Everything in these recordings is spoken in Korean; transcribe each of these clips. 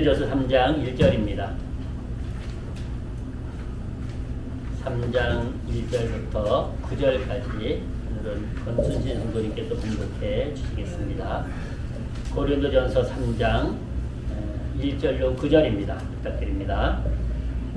고린도전서 3장 1절입니다. 3장 1절부터 9절까지 오늘은 권순신 성도님께서 봉독해 주시겠습니다. 고린도전서 3장 1절로 9절입니다. 부탁드립니다.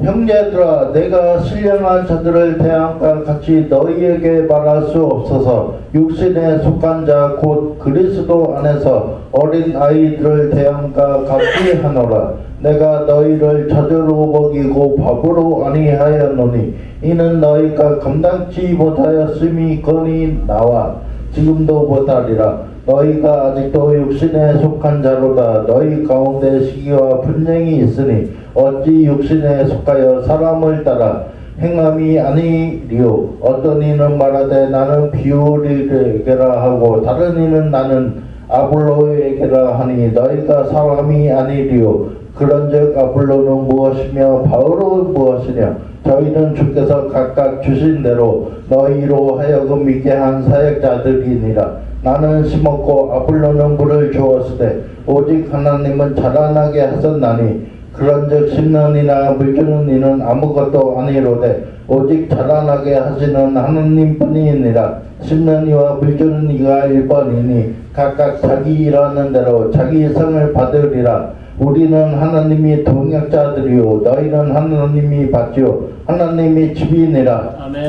형제들아, 내가 신령한 자들을 대함과 같이 너희에게 말할 수 없어서 육신에 속한 자 곧 그리스도 안에서 어린 아이들을 대함과 같이 하노라. 내가 너희를 젖으로 먹이고 밥으로 아니하였노니 이는 너희가 감당치 못하였음이 거니 나와 지금도 못하리라. 너희가 아직도 육신에 속한 자로다. 너희 가운데 시기와 분쟁이 있으니 어찌 육신에 속하여 사람을 따라 행함이 아니리요. 어떤 이는 말하되 나는 비올에게라 하고 다른 이는 나는 아볼로에게라 하니 너희가 사람이 아니리요. 그런즉 아볼로는 무엇이며 바울은 무엇이냐. 저희는 주께서 각각 주신 대로 너희로 하여금 믿게 한 사역자들이니라. 나는 심었고 아볼로는 물을 주었으되 오직 하나님은 자라나게 하셨나니 그런즉 심는 이나 물 주는 이는 아무것도 아니로되 오직 자라나게 하시는 하나님뿐이니라. 심는 이와 물 주는 이가 일번이니 각각 자기 일하는 대로 자기 상을 받으리라. 우리는 하나님이 동역자들이요 너희는 하나님이 받지요 하나님이 집이니라. 아멘.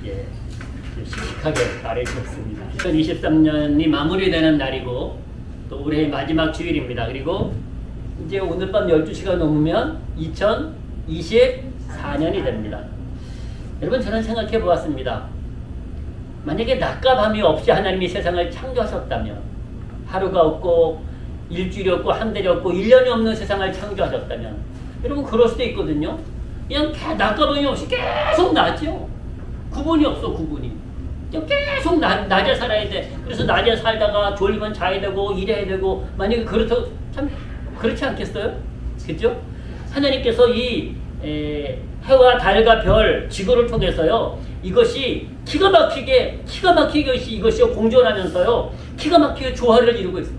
예, 씩씩하게 말해주셨습니다. 2023년이 마무리되는 날이고 또 올해의 마지막 주일입니다. 그리고 이제 오늘 밤 12시가 넘으면 2024년이 됩니다. 여러분, 저는 생각해 보았습니다. 만약에 낮과 밤이 없이 하나님이 세상을 창조하셨다면, 하루가 없고 일주일이 없고 한 달이 없고 1년이 없는 세상을 창조하셨다면, 여러분 그럴 수도 있거든요. 그냥 낮과 밤이 없이 계속 낮죠. 구분이 없어. 구분이 계속 낮에 살아야 돼. 그래서 낮에 살다가 졸리면 자야 되고 일해야 되고. 만약에 그렇다고 참 그렇지 않겠어요? 그렇죠? 하나님께서 이 해와 달과 별, 지구를 통해서요, 이것이 기가 막히게 이것이 공존하면서요, 기가 막히게 조화를 이루고 있어요.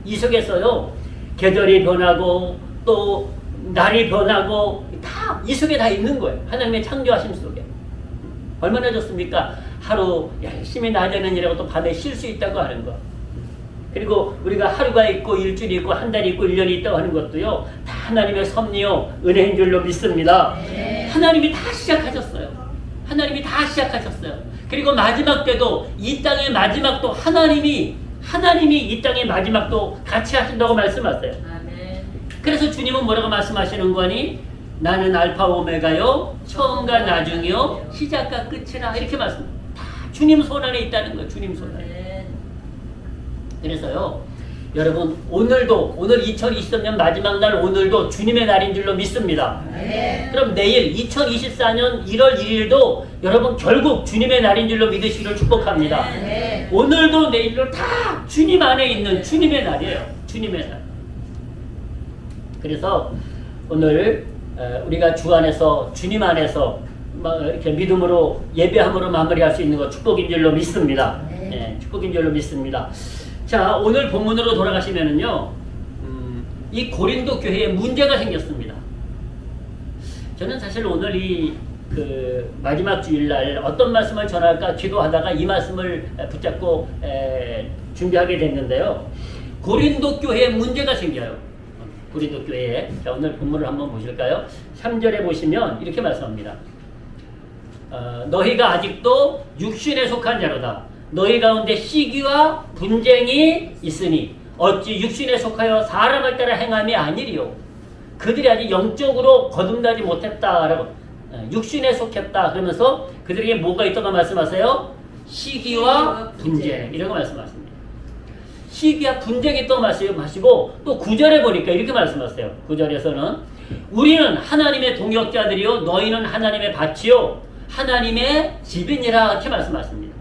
이 속에서요, 계절이 변하고 또 날이 변하고 다 이 속에 다 있는 거예요. 하나님의 창조하심 속에. 얼마나 좋습니까? 하루 열심히 낮에는 일하고 또 밤에 쉴 수 있다고 하는 거. 그리고 우리가 하루가 있고 일주일이 있고 한 달이 있고 1년이 있다고 하는 것도요, 다 하나님의 섭리요 은혜인 줄로 믿습니다. 하나님이 다 시작하셨어요. 하나님이 다 시작하셨어요. 그리고 마지막 때도, 이 땅의 마지막도 하나님이 이 땅의 마지막도 같이 하신다고 말씀하세요. 그래서 주님은 뭐라고 말씀하시는 거니? 나는 알파 오메가요, 처음과 나중이요, 시작과 끝이라, 이렇게 말씀합니다. 다 주님 손 안에 있다는 거예요. 주님 손 안에. 그래서요, 여러분, 오늘 2023년 마지막 날 오늘도 주님의 날인 줄로 믿습니다. 그럼 내일 2024년 1월 1일도 여러분 결국 주님의 날인 줄로 믿으시기를 축복합니다. 오늘도 내일도 다 주님 안에 있는 주님의 날이에요. 주님의 날. 그래서 오늘 우리가 주 안에서, 주님 안에서 이렇게 믿음으로, 예배함으로 마무리할 수 있는 것 축복인 줄로 믿습니다. 축복인 줄로 믿습니다. 자, 오늘 본문으로 돌아가시면은요, 이 고린도 교회에 문제가 생겼습니다. 저는 사실 오늘 마지막 주일날 어떤 말씀을 전할까 기도하다가 이 말씀을 붙잡고 준비하게 됐는데요. 고린도 교회에 문제가 생겨요. 고린도 교회에. 자, 오늘 본문을 한번 보실까요? 3절에 보시면 이렇게 말씀합니다. 너희가 아직도 육신에 속한 자로다. 너희 가운데 시기와 분쟁이 있으니 어찌 육신에 속하여 사람을 따라 행함이 아니리요. 그들이 아직 영적으로 거듭나지 못했다라고, 육신에 속했다 그러면서 그들에게 뭐가 있다고 말씀하세요? 시기와 분쟁, 이라고 말씀하십니다. 시기와 분쟁이 있다고 말씀하시고, 또 9절에 보니까 이렇게 말씀하세요. 9절에서는 우리는 하나님의 동역자들이요 너희는 하나님의 밭이요 하나님의 집이니라, 이렇게 말씀하십니다.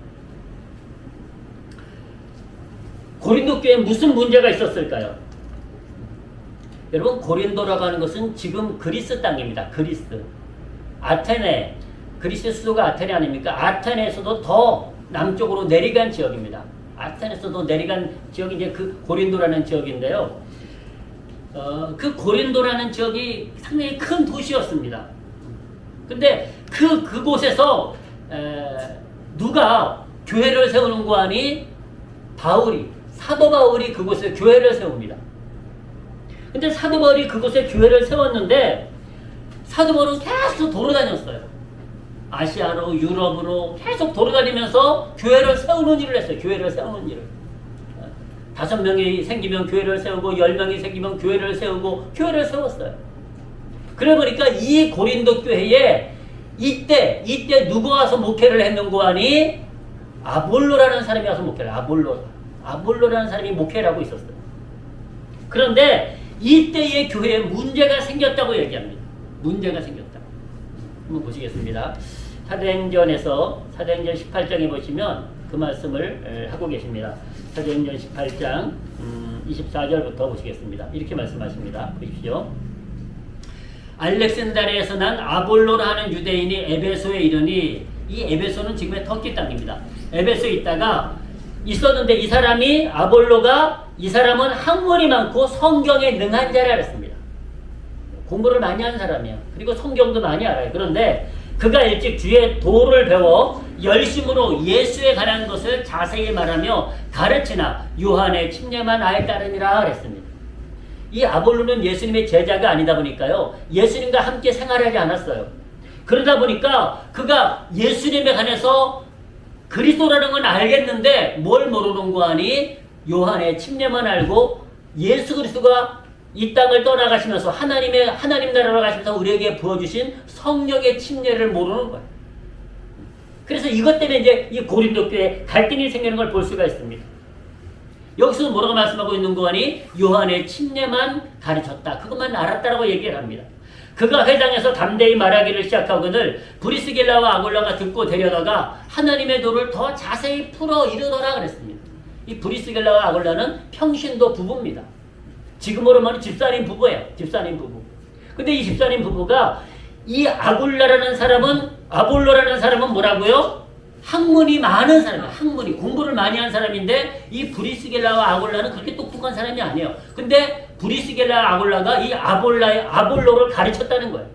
고린도 교회에 무슨 문제가 있었을까요? 여러분, 고린도라고 하는 것은 지금 그리스 땅입니다. 그리스. 아테네, 그리스 수도가 아테네 아닙니까? 아테네에서도 더 남쪽으로 내려간 지역입니다. 아테네에서도 내려간 지역이 이제 그 고린도라는 지역인데요. 그 고린도라는 지역이 상당히 큰 도시였습니다. 근데 그곳에서 누가 교회를 세우는 거 아니? 사도 바울이 그곳에 교회를 세웁니다. 근데 사도 바울이 그곳에 교회를 세웠는데 사도 바울은 계속 돌아다녔어요. 아시아로, 유럽으로 계속 돌아다니면서 교회를 세우는 일을 했어요. 교회를 세우는 일을. 5명이 생기면 교회를 세우고 10명이 생기면 교회를 세우고 교회를 세웠어요. 그래 보니까 이 고린도 교회에 이때 누가 와서 목회를 했는고 하니 아볼로라는 사람이 와서 목회를 아볼로라는 사람이 목회를 하고 있었어요. 그런데 이때의 교회에 문제가 생겼다고 얘기합니다. 문제가 생겼다. 한번 보시겠습니다. 사도행전 18장에 보시면 그 말씀을 하고 계십니다. 사도행전 18장 24절부터 보시겠습니다. 이렇게 말씀하십니다. 보십시오. 알렉산드리아에서 난 아볼로라 하는 유대인이 에베소에 이르니, 이 에베소는 지금의 터키 땅입니다. 에베소에 있다가 있었는데 이 사람은 학문이 많고 성경에 능한 자라 그랬습니다. 공부를 많이 한 사람이야. 그리고 성경도 많이 알아요. 그런데 그가 일찍 주의 도를 배워 열심으로 예수에 관한 것을 자세히 말하며 가르치나 요한의 침례만 아예 따르니라 그랬습니다. 이 아볼로는 예수님의 제자가 아니다 보니까요, 예수님과 함께 생활하지 않았어요. 그러다 보니까 그가 예수님에 관해서 그리스도라는 건 알겠는데 뭘 모르는 거 아니? 요한의 침례만 알고 예수 그리스도가 이 땅을 떠나가시면서 하나님 나라로 가시면서 우리에게 부어주신 성령의 침례를 모르는 거예요. 그래서 이것 때문에 이제 이 고린도 교회에 갈등이 생기는 걸 볼 수가 있습니다. 여기서 뭐라고 말씀하고 있는 거 아니? 요한의 침례만 가르쳤다. 그것만 알았다라고 얘기를 합니다. 그가 회당에서 담대히 말하기를 시작하거늘 브리스길라와 아굴라가 듣고 데려다가 하나님의 도를 더 자세히 풀어 이르더라 그랬습니다. 이 브리스길라와 아굴라는 평신도 부부입니다. 지금으로 말하면 집사님 부부예요. 집사님 부부. 근데 이 집사님 부부가 이 아볼로라는 사람은 뭐라고요? 학문이 많은 사람이에요. 학문이 공부를 많이 한 사람인데 이 브리스길라와 아굴라는 그렇게 똑똑한 사람이 아니에요. 근데 브리스길라와 아굴라가 이 아볼로를 가르쳤다는 거예요.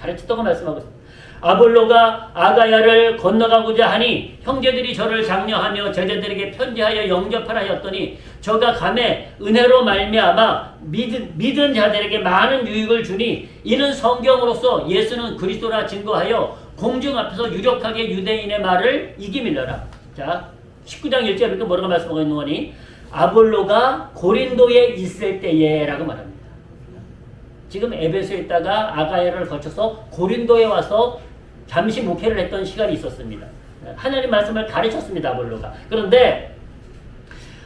가르쳤다고 말씀하고 있습니다. 아볼로가 아가야를 건너가고자 하니 형제들이 저를 장려하며 제자들에게 편지하여 영접하라 하였더니 저가 감에 은혜로 말미암아 믿은 자들에게 많은 유익을 주니 이는 성경으로서 예수는 그리스도라 증거하여 공중 앞에서 유력하게 유대인의 말을 이기밀려라. 자, 19장 1절에 뭐라고 말씀하고 있는 거니? 아볼로가 고린도에 있을 때에 라고 말합니다. 지금 에베소에 있다가 아가야를 거쳐서 고린도에 와서 잠시 목회를 했던 시간이 있었습니다. 하나님 말씀을 가르쳤습니다. 아볼로가. 그런데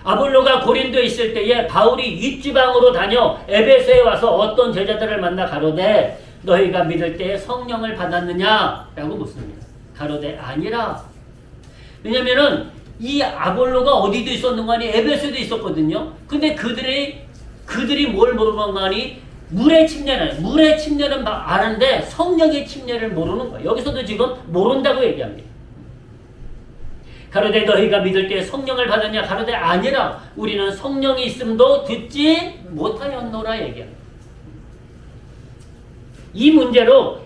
아볼로가 고린도에 있을 때에 바울이 윗지방으로 다녀 에베소에 와서 어떤 제자들을 만나 가로되 너희가 믿을 때에 성령을 받았느냐? 라고 묻습니다. 가로되 아니라. 왜냐면은 이 아볼로가 어디도 있었는 거 아니? 에베소에도 있었거든요. 근데 그들이 뭘 모르는 거 아니? 물의 침례는 아는데 성령의 침례를 모르는 거예요. 여기서도 지금 모른다고 얘기합니다. 가로되 너희가 믿을 때 성령을 받았냐? 가로되 아니라 우리는 성령이 있음도 듣지 못하였노라 얘기합니다. 이 문제로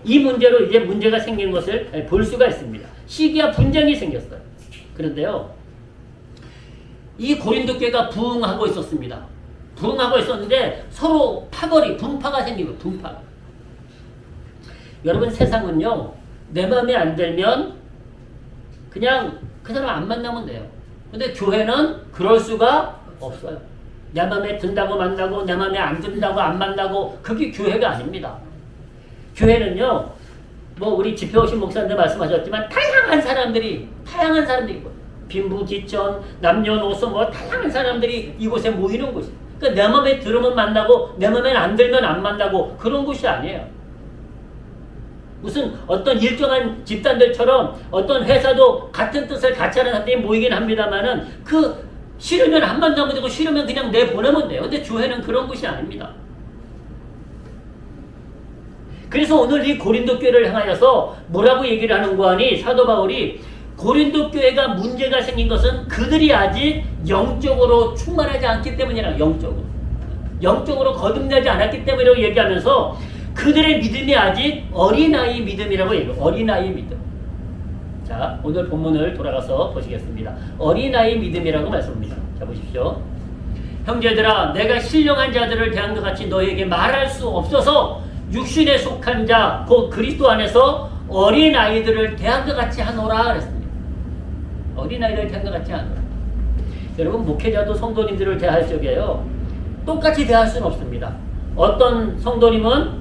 이제 문제가 생긴 것을 볼 수가 있습니다. 시기와 분쟁이 생겼어요. 그런데요, 이 고린도 교회가 부흥하고 있었습니다. 부흥하고 있었는데 서로 분파가 생기고 분파가. 여러분 세상은요, 내 마음에 안 들면 그냥 그 사람 안 만나면 돼요. 근데 교회는 그럴 수가 없어요. 내 마음에 든다고 만나고 내 마음에 안 든다고 안 만나고 그게 교회가 아닙니다. 교회는요, 뭐 우리 집회 오신 목사님들 말씀하셨지만 다양한 사람들이 있고 빈부귀천, 남녀노소 뭐 다양한 사람들이 이곳에 모이는 곳이. 그러니까 내 마음에 들으면 만나고 내 마음에 안 들면 안 만나고 그런 곳이 아니에요. 무슨 어떤 일정한 집단들처럼 어떤 회사도 같은 뜻을 같이 하는 사람들이 모이긴 합니다만은 그 싫으면 안 만나면 되고 싫으면 그냥 내보내면 돼요. 근데 교회는 그런 곳이 아닙니다. 그래서 오늘 이 고린도 교회를 향하여서 뭐라고 얘기를 하는 거 아니? 사도 바울이 고린도 교회가 문제가 생긴 것은 그들이 아직 영적으로 충만하지 않기 때문이라. 영적으로. 영적으로 거듭나지 않았기 때문이라고 얘기하면서 그들의 믿음이 아직 어린아이 믿음이라고 얘기해요. 어린아이 믿음. 자, 오늘 본문을 돌아가서 보시겠습니다. 어린아이 믿음이라고 말씀합니다. 자, 보십시오. 형제들아, 내가 신령한 자들을 대한 것 같이 너에게 말할 수 없어서 육신에 속한 자, 곧 그리스도 안에서 어린아이들을 대한 것 같이 하노라 그랬습니다. 어린아이들을 대한 것 같이 하노라. 여러분, 목회자도 성도님들을 대할 적에요, 똑같이 대할 수는 없습니다. 어떤 성도님은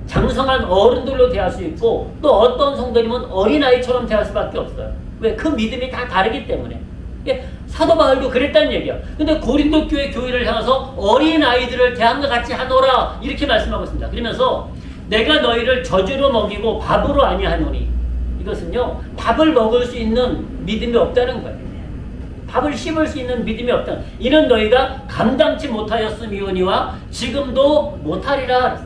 장성한 어른들로 대할 수 있고, 또 어떤 성도님은 어린아이처럼 대할 수밖에 없어요. 왜? 그 믿음이 다 다르기 때문에. 사도 바울도 그랬다는 얘기야. 근데 고린도 교회 교회를 향해서 어린아이들을 대한 것 같이 하노라 이렇게 말씀하고 있습니다. 그러면서 내가 너희를 젖으로 먹이고 밥으로 아니하노니, 이것은요, 밥을 먹을 수 있는 믿음이 없다는 거예요. 밥을 씹을 수 있는 믿음이 없다. 이는 너희가 감당치 못하였음이오니와 지금도 못하리라.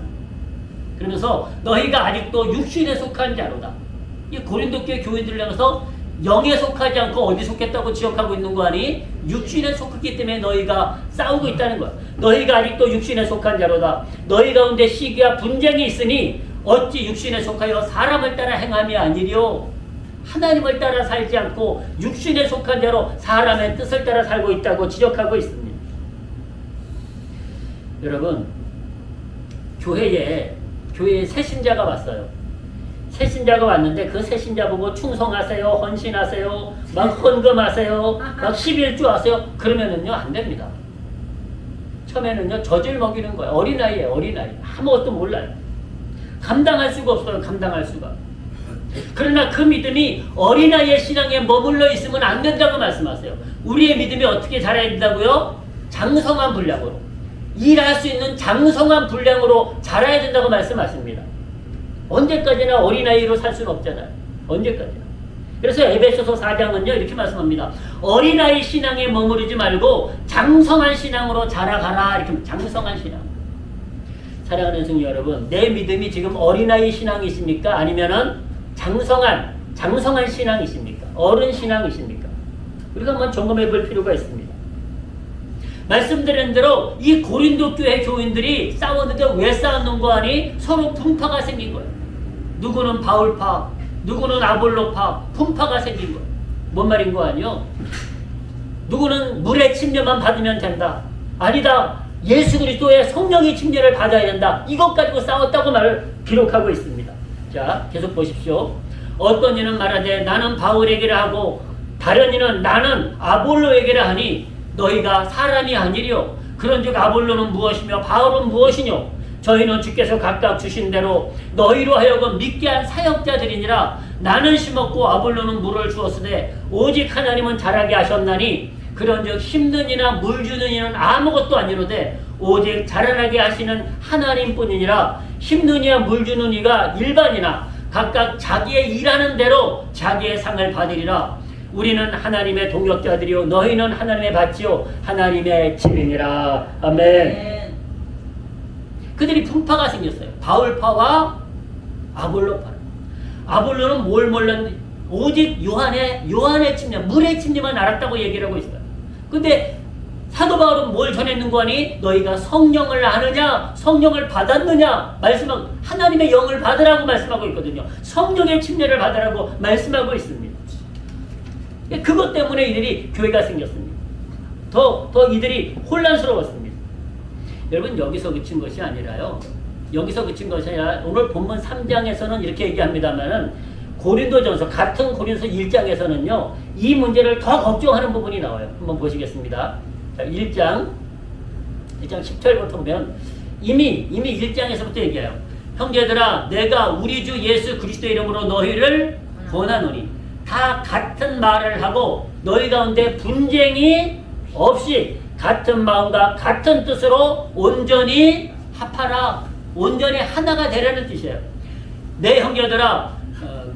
그러면서 너희가 아직도 육신에 속한 자로다. 이 고린도 교회 교회들을 향해서 영에 속하지 않고 어디 속했다고 지적하고 있는 거 아니? 육신에 속했기 때문에 너희가 싸우고 있다는 거야. 너희가 아직도 육신에 속한 자로다. 너희 가운데 시기와 분쟁이 있으니 어찌 육신에 속하여 사람을 따라 행함이 아니리요. 하나님을 따라 살지 않고 육신에 속한 자로 사람의 뜻을 따라 살고 있다고 지적하고 있습니다. 여러분, 교회에 새신자가 왔어요. 새신자가 왔는데 그 새신자 보고 충성하세요, 헌신하세요, 막 헌금하세요, 막 11조 하세요. 그러면은요, 안 됩니다. 처음에는요, 젖을 먹이는 거예요. 어린아이예요, 어린아이. 아무것도 몰라요. 감당할 수가 없어요, 감당할 수가. 그러나 그 믿음이 어린아이의 신앙에 머물러 있으면 안 된다고 말씀하세요. 우리의 믿음이 어떻게 자라야 된다고요? 장성한 분량으로. 일할 수 있는 장성한 분량으로 자라야 된다고 말씀하십니다. 언제까지나 어린아이로 살 수는 없잖아요. 언제까지나. 그래서 에베소서 4장은요, 이렇게 말씀합니다. 어린아이 신앙에 머무르지 말고 장성한 신앙으로 자라가라. 이렇게 장성한 신앙. 사랑하는 성도 여러분, 내 믿음이 지금 어린아이 신앙이십니까? 아니면은 장성한 신앙이십니까? 어른 신앙이십니까? 우리가 한번 점검해 볼 필요가 있습니다. 말씀드린 대로 이 고린도 교회 교인들이 싸웠는데 왜 싸웠는 거 아니? 서로 분파가 생긴 거예요. 누구는 바울파, 누구는 아볼로파, 분파가 생긴 거예요. 뭔 말인 거 아니요? 누구는 물의 침례만 받으면 된다. 아니다. 예수 그리스도의 성령의 침례를 받아야 된다. 이것 가지고 싸웠다고 말을 기록하고 있습니다. 자, 계속 보십시오. 어떤 이는 말하되 나는 바울에게라 하고 다른 이는 나는 아볼로에게라 하니 너희가 사람이 아니리요. 그런즉 아볼로는 무엇이며 바울은 무엇이뇨? 저희는 주께서 각각 주신 대로 너희로 하여금 믿게 한 사역자들이니라. 나는 심었고 아볼로는 물을 주었으되 오직 하나님은 자라게 하셨나니 그런즉 심는 이나 물 주는 이는 아무것도 아니로되 오직 자라나게 하시는 하나님뿐이니라. 심는 이와 물 주는 이가 일반이나 각각 자기의 일하는 대로 자기의 상을 받으리라. 우리는 하나님의 동역자들이요 너희는 하나님의 밭이요 하나님의 집이니라. 아멘. 그들이 분파가 생겼어요. 바울파와 아볼로파. 아볼로는 뭘 몰랐는데 오직 요한의 침례, 물의 침례만 알았다고 얘기를 하고 있어요. 근데 사도 바울은 뭘 전했는 거니? 너희가 성령을 아느냐, 성령을 받았느냐 말씀하고, 하나님의 영을 받으라고 말씀하고 있거든요. 성령의 침례를 받으라고 말씀하고 있습니다. 그것 때문에 이들이 교회가 생겼습니다. 더 이들이 혼란스러웠습니다. 여러분, 여기서 그친 것이 아니라요. 여기서 그친 것이 아니라 오늘 본문 3장에서는 이렇게 얘기합니다만은 고린도전서 같은 고린도서 1장에서는요. 이 문제를 더 걱정하는 부분이 나와요. 한번 보시겠습니다. 자, 1장 10절부터 보면 이미 1장에서부터 얘기해요. 형제들아, 내가 우리 주 예수 그리스도 이름으로 너희를 권하노니 다 같은 말을 하고 너희 가운데 분쟁이 없이 같은 마음과 같은 뜻으로 온전히 합하라. 온전히 하나가 되라는 뜻이에요. 내 형제들아,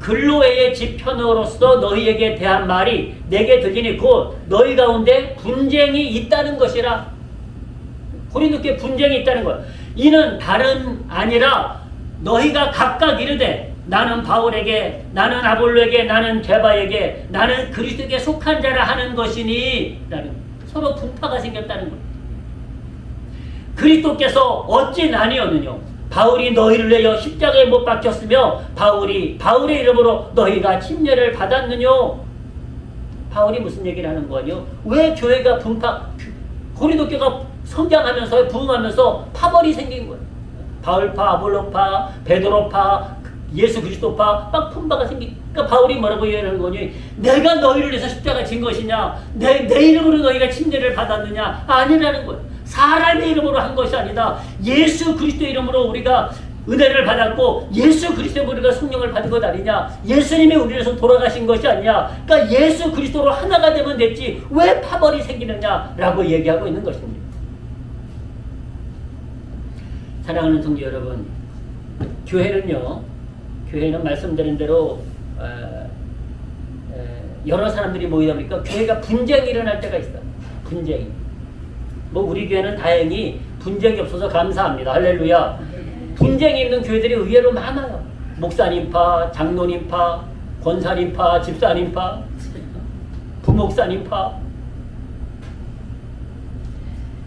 글로에의 지편으로서 너희에게 대한 말이 내게 들리니 곧 너희 가운데 분쟁이 있다는 것이라. 고린도께 분쟁이 있다는 거예요. 이는 다른 아니라 너희가 각각 이르되 나는 바울에게, 나는 아볼로에게, 나는 게바에게, 나는 그리스도에게 속한 자라 하는 것이니 라는, 서로 분파가 생겼다는 거예요. 그리스도께서 어찌 나뉘었느냐. 바울이 너희를 내어 십자가에 못 박혔으며 바울의 이름으로 너희가 침례를 받았느냐. 바울이 무슨 얘기를 하는 거냐. 왜 교회가 고린도 교회가 성장하면서 부흥하면서 파벌이 생긴 거예요. 바울파, 아볼로파, 베드로파, 예수 그리스도파 막 품바가 생긴. 그러니까 바울이 뭐라고 얘기하는 거니? 내가 너희를 위해서 십자가 진 것이냐? 내 이름으로 너희가 침례를 받았느냐? 아니라는 거예요. 사람의 이름으로 한 것이 아니다. 예수 그리스도 이름으로 우리가 은혜를 받았고 예수 그리스도로 우리가 성령을 받은 것 아니냐? 예수님이 우리를 위해서 돌아가신 것이 아니냐? 그러니까 예수 그리스도로 하나가 되면 됐지 왜 파벌이 생기느냐라고 얘기하고 있는 것입니다. 사랑하는 성도 여러분, 교회는 말씀드린 대로 여러 사람들이 모이다 보니까 교회가 분쟁이 일어날 때가 있어요. 분쟁이. 우리 교회는 다행히 분쟁이 없어서 감사합니다. 할렐루야. 분쟁이 있는 교회들이 의외로 많아요. 목사님파, 장로님파, 권사님파, 집사님파, 부목사님파.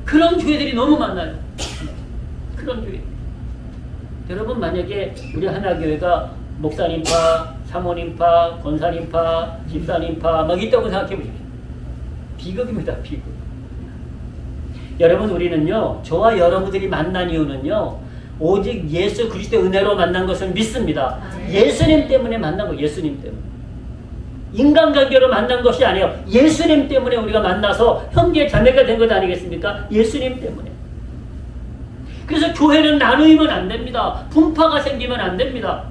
그런 교회들이 너무 많아요. 그런 교회. 여러분 만약에 우리 하나교회가 목사님파, 사모님파, 권사님파, 집사님파 막 있다고 생각해 보십시오. 비극입니다. 비극. 여러분 우리는요. 저와 여러분들이 만난 이유는요. 오직 예수 그리스도의 은혜로 만난 것을 믿습니다. 예수님 때문에 만난 거예요. 예수님 때문에. 인간관계로 만난 것이 아니에요. 예수님 때문에 우리가 만나서 형제 자매가 된 것 아니겠습니까? 예수님 때문에. 그래서 교회는 나누면 안 됩니다. 분파가 생기면 안 됩니다.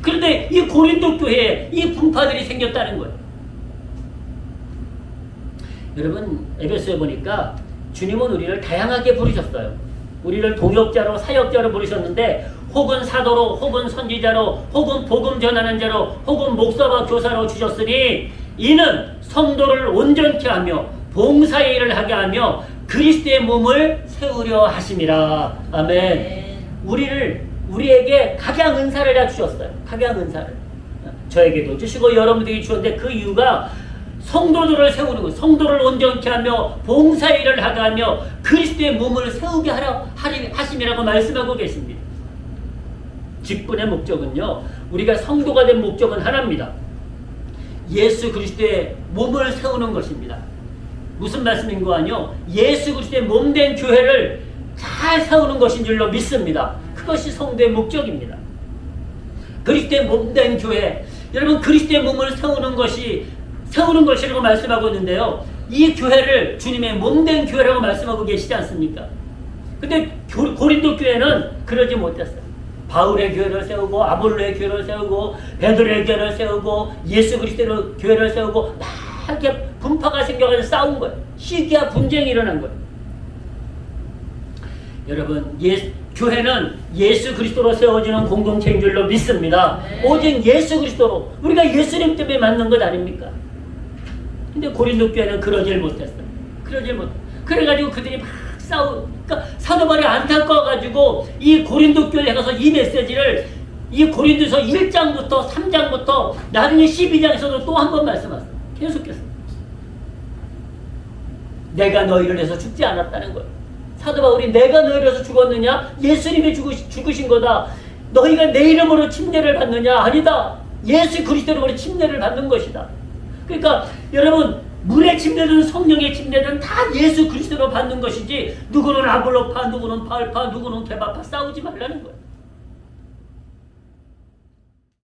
그런데 이 고린도 교회에 이 분파들이 생겼다는 거예요. 여러분 에베소에 보니까 주님은 우리를 다양하게 부르셨어요. 우리를 동역자로 사역자로 부르셨는데 혹은 사도로 혹은 선지자로 혹은 복음 전하는 자로 혹은 목사와 교사로 주셨으니 이는 성도를 온전케 하며 봉사의 일을 하게 하며 그리스도의 몸을 세우려 하심이라. 아멘. 우리에게 각양 은사를 다 주셨어요. 각양 은사를. 저에게도 주시고 여러분들에게 주었는데 그 이유가 성도들을 세우는 것, 성도를 온전케 하며 봉사의 일을 하게 하며 그리스도의 몸을 세우게 하심이라고 말씀하고 계십니다. 직분의 목적은요. 우리가 성도가 된 목적은 하나입니다. 예수 그리스도의 몸을 세우는 것입니다. 무슨 말씀인 거 아니요? 예수 그리스도의 몸된 교회를 잘 세우는 것인 줄로 믿습니다. 그것이 성도의 목적입니다. 그리스도의 몸된 교회, 여러분 그리스도의 몸을 세우는 것이라고 말씀하고 있는데요. 이 교회를 주님의 몸된 교회라고 말씀하고 계시지 않습니까? 근데 고린도 교회는 그러지 못했어요. 바울의 교회를 세우고 아볼로의 교회를 세우고 베드로의 교회를 세우고 예수 그리스도의 교회를 세우고 막 이렇게 분파가 생겨가지고 싸운 거예요. 시기와 분쟁이 일어난 거예요. 여러분 교회는 예수 그리스도로 세워지는 공동체인 줄로 믿습니다. 네. 오직 예수 그리스도로 우리가 예수님 때문에 만난 것 아닙니까? 근데 고린도 교회는 그러질 못했어요. 그래가지고 그들이 막 그러니까 사도 바울이 안타까워가지고 이 고린도 교회에 가서 이 메시지를 이 고린도서 1장부터 3장부터 나중에 12장에서도 또 한 번 말씀하셨어요. 계속해서 내가 너희를 위해서 죽지 않았다는 거예요. 사도 바울이 내가 너희를 위해서 죽었느냐? 예수님이 죽으신 거다. 너희가 내 이름으로 침례를 받느냐? 아니다. 예수 그리스도 이름으로 침례를 받는 것이다. 그러니까 여러분 물의 침례든 성령의 침례든 다 예수 그리스도로 받는 것이지 누구는 아볼로파, 누구는 바울파, 누구는 게바파 싸우지 말라는 거예요.